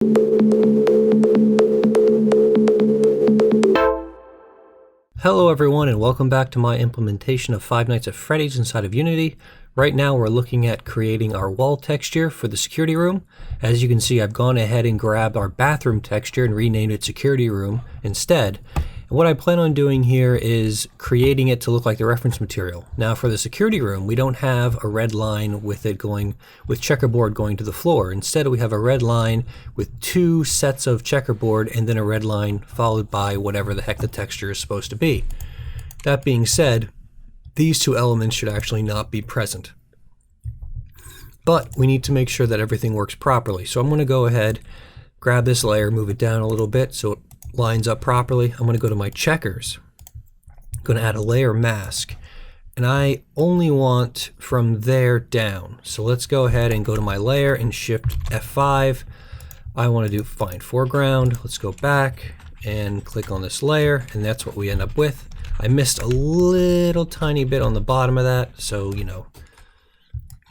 Hello everyone and welcome back to my implementation of Five Nights at Freddy's inside of Unity. Right now we're looking at creating our wall texture for the security room. As you can see, I've gone ahead and grabbed our bathroom texture and renamed it security room instead. And what I plan on doing here is creating it to look like the reference material. Now for the security room, we don't have a red line with it going with checkerboard going to the floor. Instead we have a red line with two sets of checkerboard and then a red line followed by whatever the heck the texture is supposed to be. That being said, these two elements should actually not be present. But we need to make sure that everything works properly. So I'm going to go ahead, grab this layer, move it down a little bit so it lines up properly. I'm going to go to my checkers. I'm going to add a layer mask. And I only want from there down. So let's go ahead and go to my layer and shift F5. I want to do find foreground. Let's go back and click on this layer, and that's what we end up with. I missed a little tiny bit on the bottom of that, so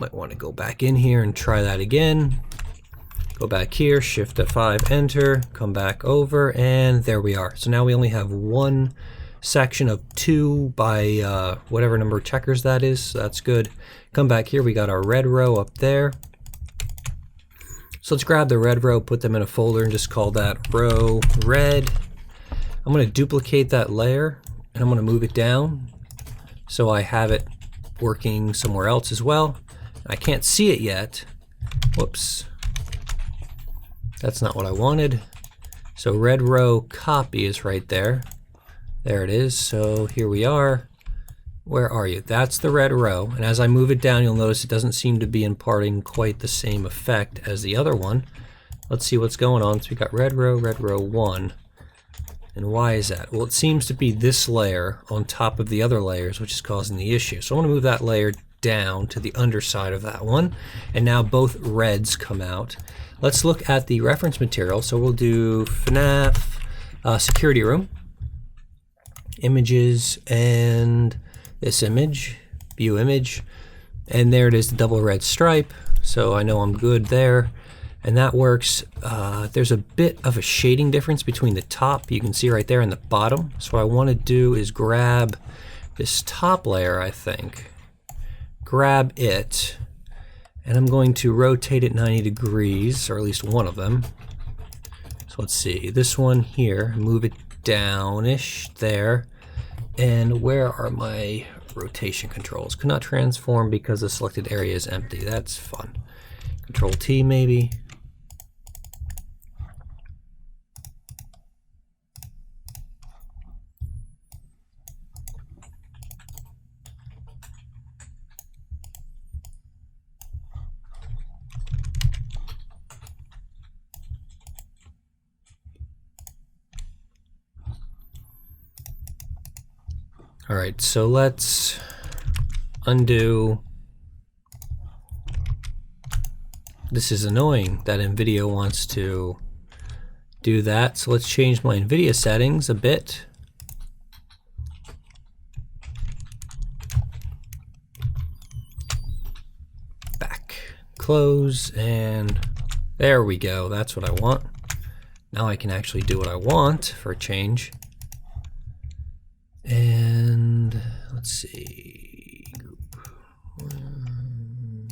might want to go back in here and try that again. Go back here, shift F5, enter, come back over, and there we are. So now we only have one section of 2 by whatever number of checkers that is, so that's good. Come back here, we got our red row up there. So let's grab the red row, put them in a folder, and just call that row red. I'm going to duplicate that layer, and I'm going to move it down so I have it working somewhere else as well. I can't see it yet. Whoops. That's not what I wanted. So red row copy is right there. There it is. So here we are. Where are you? That's the red row. And as I move it down, you'll notice it doesn't seem to be imparting quite the same effect as the other one. Let's see what's going on. So we got red row 1. And why is that? Well, it seems to be this layer on top of the other layers, which is causing the issue. So I want to move that layer down to the underside of that one. And now both reds come out. Let's look at the reference material. So we'll do FNAF security room, images, and this image, view image. And there it is, the double red stripe. So I know I'm good there. And that works. There's a bit of a shading difference between the top, you can see right there, and the bottom. So what I want to do is grab this top layer, I think. Grab it. And I'm going to rotate it 90 degrees, or at least one of them. So let's see, this one here, move it downish there. And where are my rotation controls? Could not transform because the selected area is empty. That's fun. Control T maybe. All right, so let's undo. This is annoying that NVIDIA wants to do that. So let's change my NVIDIA settings a bit. Back, close, and there we go. That's what I want. Now I can actually do what I want for a change. And let's see, group 1.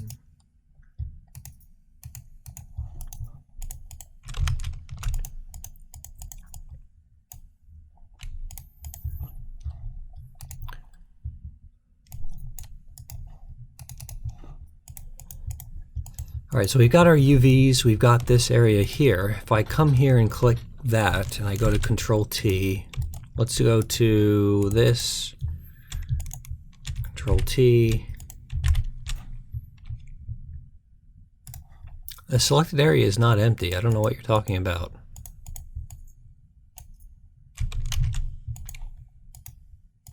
All right, so we've got our UVs, we've got this area here. If I come here and click that and I go to Control T, let's go to this, Control T. The selected area is not empty. I don't know what you're talking about.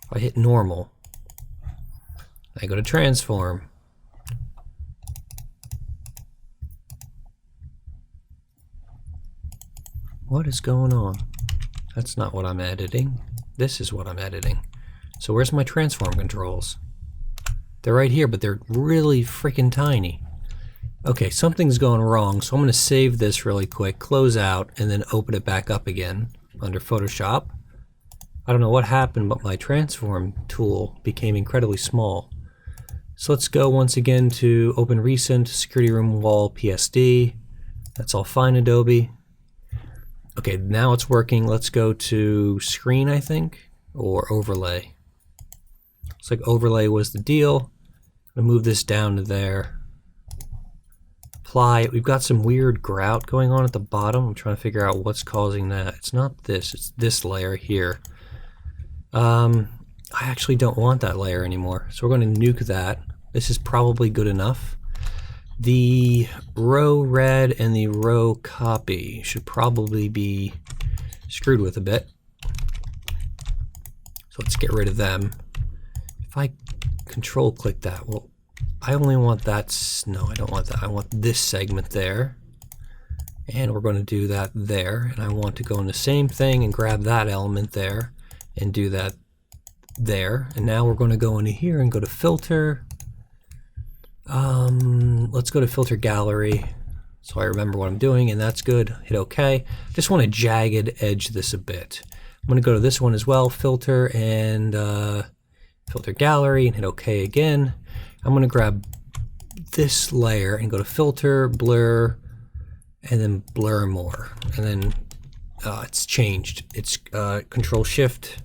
If I hit normal, I go to transform. What is going on? That's not what I'm editing. This is what I'm editing. So where's my transform controls? They're right here, but they're really freaking tiny. Okay, something's going wrong, so I'm going to save this really quick, close out, and then open it back up again under Photoshop. I don't know what happened, but my transform tool became incredibly small. So let's go once again to open recent, security room wall PSD. That's all fine, Adobe. Okay, now it's working. Let's go to screen, I think, or overlay. Looks like overlay was the deal. I'm gonna move this down to there. Apply. We've got some weird grout going on at the bottom. I'm trying to figure out what's causing that. It's not this, it's this layer here. I actually don't want that layer anymore, so we're going to nuke that. This is probably good enough. The row red and the row copy should probably be screwed with a bit. So let's get rid of them. If I control click that, well, I only want that. No, I don't want that. I want this segment there. And we're going to do that there. And I want to go in the same thing and grab that element there and do that there. And now we're going to go into here and go to filter. Let's go to filter gallery so I remember what I'm doing, and that's good. Hit OK. Just want to jagged edge this a bit. I'm going to go to this one as well, filter and filter gallery, and hit OK again. I'm going to grab this layer and go to filter, blur, and then blur more. And then it's changed. It's Control Shift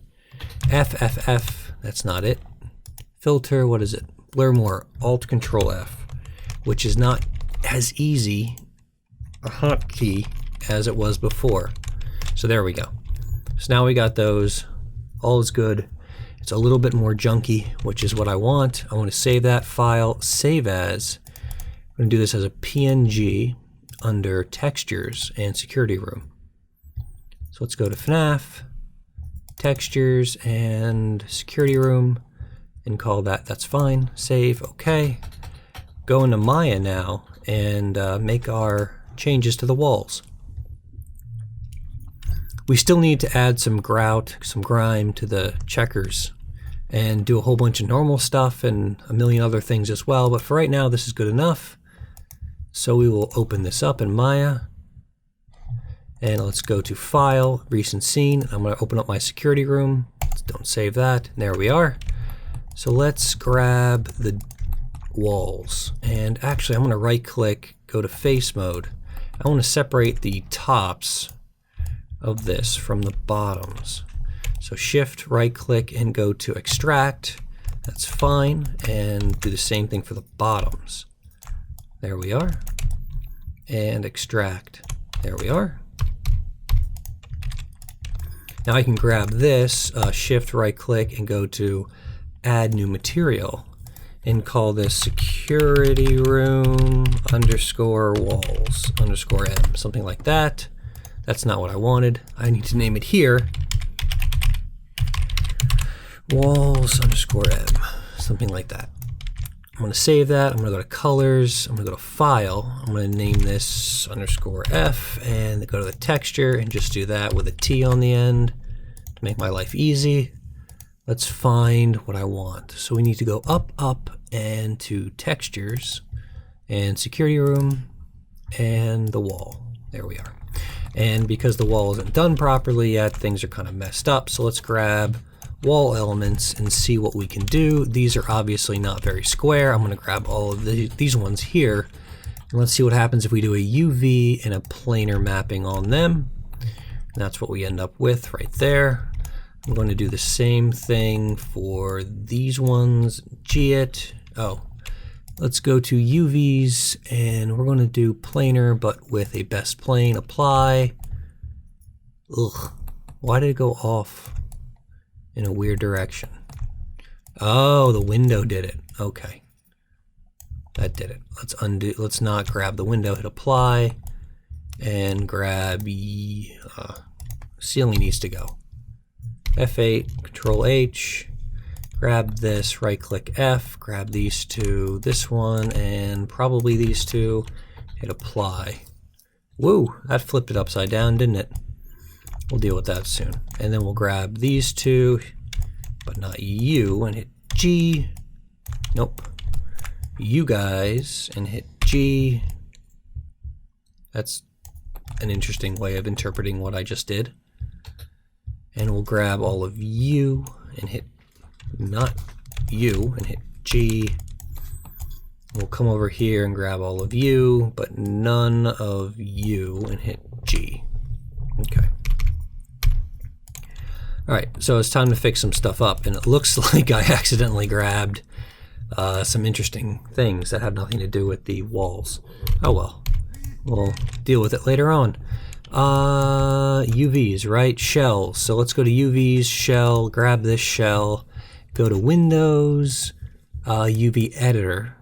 F F F. That's not it. Filter. What is it? Blur more. Alt Control F, which is not as easy a hotkey as it was before. So there we go. So now we got those. All is good. It's a little bit more junky, which is what I want. I want to save that file. Save as. I'm going to do this as a PNG under Textures and Security Room. So let's go to FNAF, Textures, and Security Room, and call that. That's fine. Save. OK. Go into Maya now and make our changes to the walls. We still need to add some grout, some grime to the checkers and do a whole bunch of normal stuff and a million other things as well. But for right now, this is good enough. So we will open this up in Maya. And let's go to File, Recent Scene. I'm going to open up my security room. Don't save that. There we are. So let's grab the walls. And actually, I'm going to right click, go to face mode. I want to separate the tops of this from the bottoms. So shift, right click, and go to extract. That's fine. And do the same thing for the bottoms. There we are. And extract. There we are. Now I can grab this, shift, right click, and go to add new material and call this security room underscore walls underscore M, something like that. That's not what I wanted. I need to name it here. Walls underscore M, something like that. I'm going to save that. I'm going to go to colors. I'm going to go to file. I'm going to name this underscore F and go to the texture and just do that with a T on the end to make my life easy. Let's find what I want. So we need to go up, up, and to textures and security room and the wall. There we are. And because the wall isn't done properly yet, things are kind of messed up. So let's grab wall elements and see what we can do. These are obviously not very square. I'm going to grab all of these ones here. And let's see what happens if we do a UV and a planar mapping on them. And that's what we end up with right there. I'm going to do the same thing for these ones. G it. Oh, let's go to UVs and we're going to do planar but with a best plane. Apply. Ugh. Why did it go off in a weird direction? Oh, the window did it. Okay. That did it. Let's undo. Let's not grab the window. Hit apply and grab ceiling needs to go. F8, Control H, grab this, right click F, grab these two, this one, and probably these two, hit apply. Woo, that flipped it upside down, didn't it? We'll deal with that soon. And then we'll grab these two, but not you, and hit G. Nope. You guys, and hit G. That's an interesting way of interpreting what I just did. And we'll grab all of you and hit, not you, and hit G. We'll come over here and grab all of you, but none of you, and hit G. Okay. Alright, so it's time to fix some stuff up, and it looks like I accidentally grabbed some interesting things that have nothing to do with the walls. Oh well, we'll deal with it later on. UVs, right? Shells. So let's go to UVs, shell, grab this shell, go to Windows, UV editor,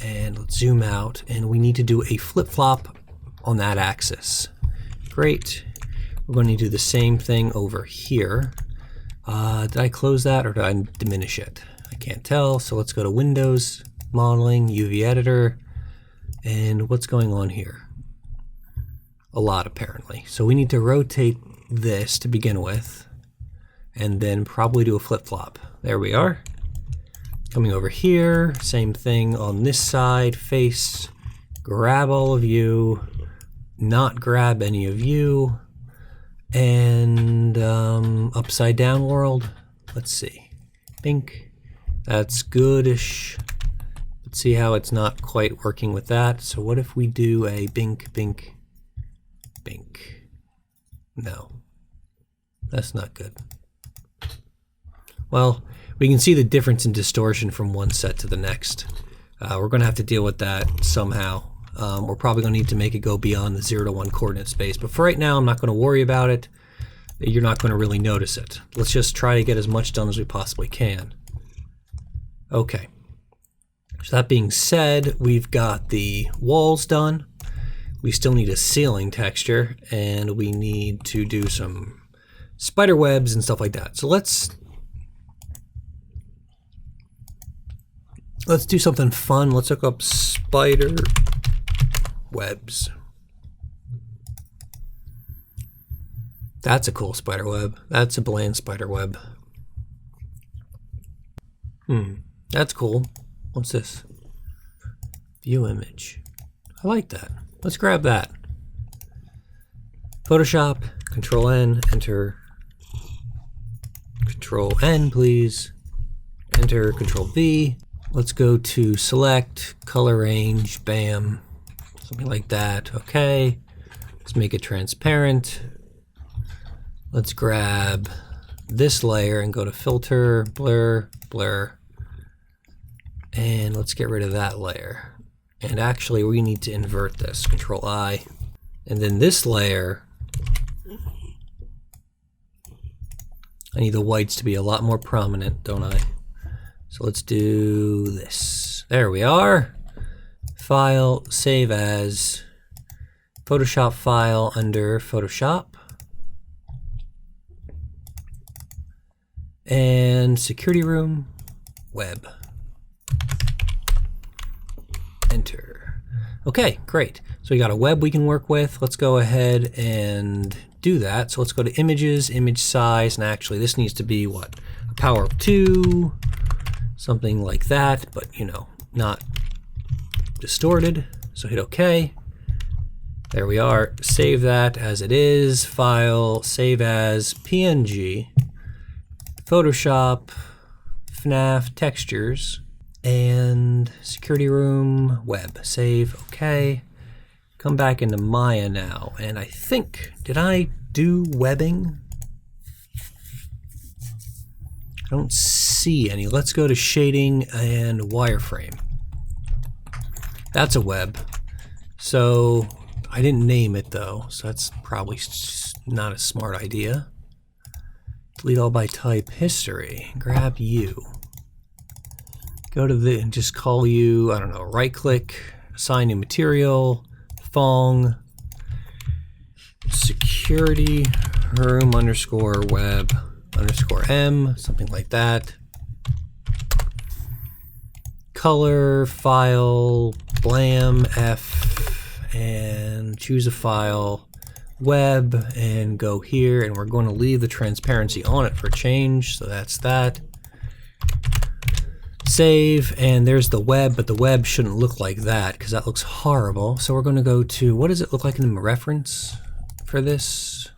and let's zoom out, and we need to do a flip-flop on that axis. Great. We're going to do the same thing over here. Did I close that or did I diminish it? I can't tell, so let's go to Windows, Modeling, UV Editor, and what's going on here? A lot, apparently. So we need to rotate this to begin with, and then probably do a flip-flop. There we are. Coming over here, same thing on this side, face, grab all of you, not grab any of you, and upside down world, let's see, bink, that's goodish. Let's see how it's not quite working with that. So what if we do a bink, bink, bink? No, that's not good. Well, we can see the difference in distortion from one set to the next. We're going to have to deal with that somehow. We're probably going to need to make it go beyond the 0 to 1 coordinate space, but for right now I'm not going to worry about it. You're not going to really notice it. Let's just try to get as much done as we possibly can. Okay. So that being said, we've got the walls done. We still need a ceiling texture, and we need to do some spider webs and stuff like that. So let's do something fun. Let's look up spider webs. That's a cool spider web. That's a bland spider web. That's cool. What's this? View image. I like that. Let's grab that. Photoshop, Control N, enter. Control N, please. Enter, Control V. Let's go to select, color range, bam. Something like that. Okay. Let's make it transparent. Let's grab this layer and go to filter, blur, blur. And let's get rid of that layer. And actually we need to invert this, Control I. And then this layer, I need the whites to be a lot more prominent, don't I? So let's do this. There we are. File, save as, Photoshop file under Photoshop. And security room, web. Enter. Okay, great. So we got a web we can work with. Let's go ahead and do that. So let's go to images, image size, and actually this needs to be what? A power of 2, something like that, but you know, not distorted. So hit OK. There we are. Save that as it is. File, save as PNG. Photoshop, FNAF textures, and security room, web. Save, OK. Come back into Maya now, and I think, did I do webbing? I don't see any. Let's go to shading and wireframe. That's a web. So I didn't name it though, so that's probably not a smart idea. Delete all by type, history, grab you. Go to the, and just call you, I don't know, right click, assign new material, Fong, security room underscore web underscore M, something like that. Color, file, blam, F, and choose a file, web, and go here, and we're going to leave the transparency on it for change, so that's that. Save, and there's the web, but the web shouldn't look like that because that looks horrible. So we're going to go to, what does it look like in the reference for this?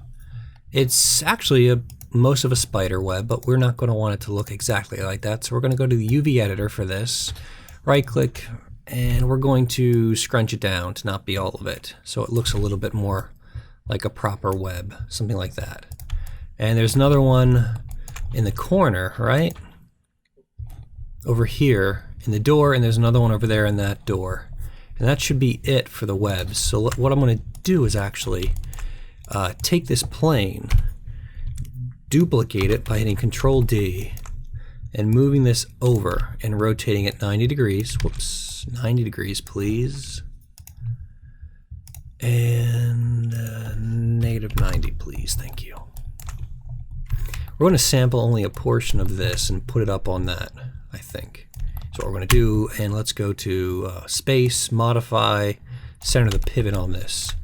It's actually most of a spider web, but we're not going to want it to look exactly like that. So we're going to go to the UV editor for this, right click, and we're going to scrunch it down to not be all of it. So it looks a little bit more like a proper web, something like that. And there's another one in the corner, right? Over here in the door, and there's another one over there in that door. And that should be it for the webs. So what I'm going to do is actually take this plane, duplicate it by hitting Control D, and moving this over and rotating it 90 degrees. Whoops, 90 degrees, please. And negative 90, please. Thank you. We're going to sample only a portion of this and put it up on that, I think. So what we're going to do, and let's go to space, modify, center the pivot on this,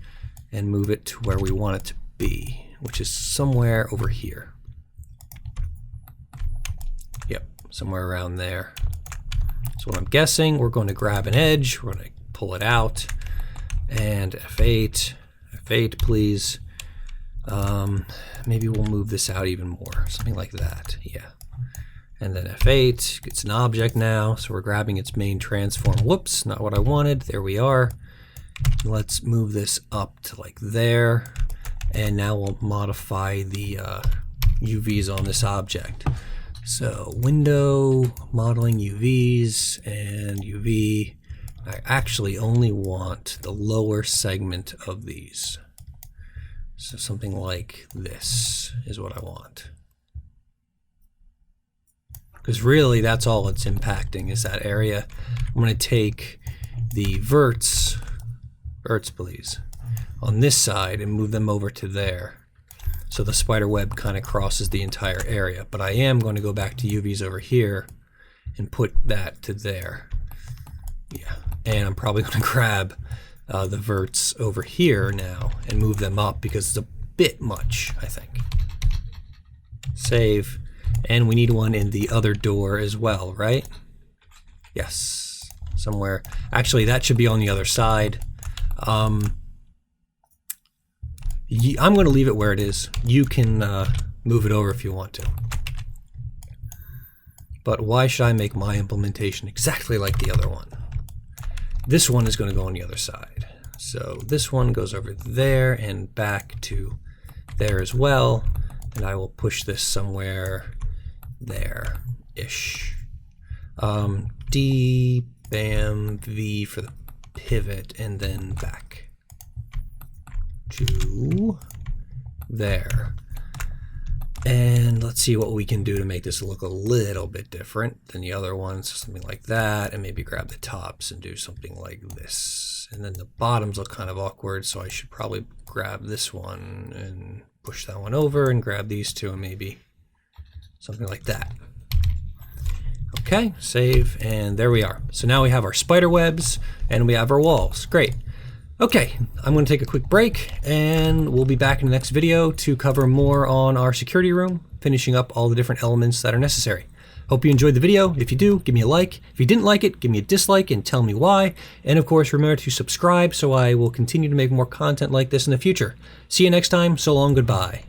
and move it to where we want it to be, which is somewhere over here. Yep, somewhere around there. So what I'm guessing, we're going to grab an edge, we're going to pull it out, and F8, F8 please. Maybe we'll move this out even more, something like that, yeah. And then F8, it's an object now, so we're grabbing its main transform. Whoops, not what I wanted, there we are. Let's move this up to like there, and now we'll modify the UVs on this object. So window, modeling UVs, and UV. I actually only want the lower segment of these. So something like this is what I want. Because really that's all it's impacting is that area. I'm going to take the verts please, on this side and move them over to there. So the spider web kind of crosses the entire area. But I am going to go back to UVs over here and put that to there. Yeah, and I'm probably going to grab the verts over here now and move them up because it's a bit much, I think. Save. And we need one in the other door as well, right? Yes, somewhere. Actually, that should be on the other side. I'm going to leave it where it is. You can move it over if you want to. But why should I make my implementation exactly like the other one? This one is going to go on the other side. So this one goes over there and back to there as well. And I will push this somewhere there-ish. D, bam, V for the pivot, and then back to there. And let's see what we can do to make this look a little bit different than the other ones. Something like that, and maybe grab the tops and do something like this. And then the bottoms look kind of awkward, so I should probably grab this one and push that one over and grab these two and maybe something like that. Okay, save, and there we are. So now we have our spider webs and we have our walls. Great. Okay, I'm going to take a quick break and we'll be back in the next video to cover more on our security room, finishing up all the different elements that are necessary. Hope you enjoyed the video. If you do, give me a like. If you didn't like it, give me a dislike and tell me why. And of course, remember to subscribe so I will continue to make more content like this in the future. See you next time. So long, goodbye.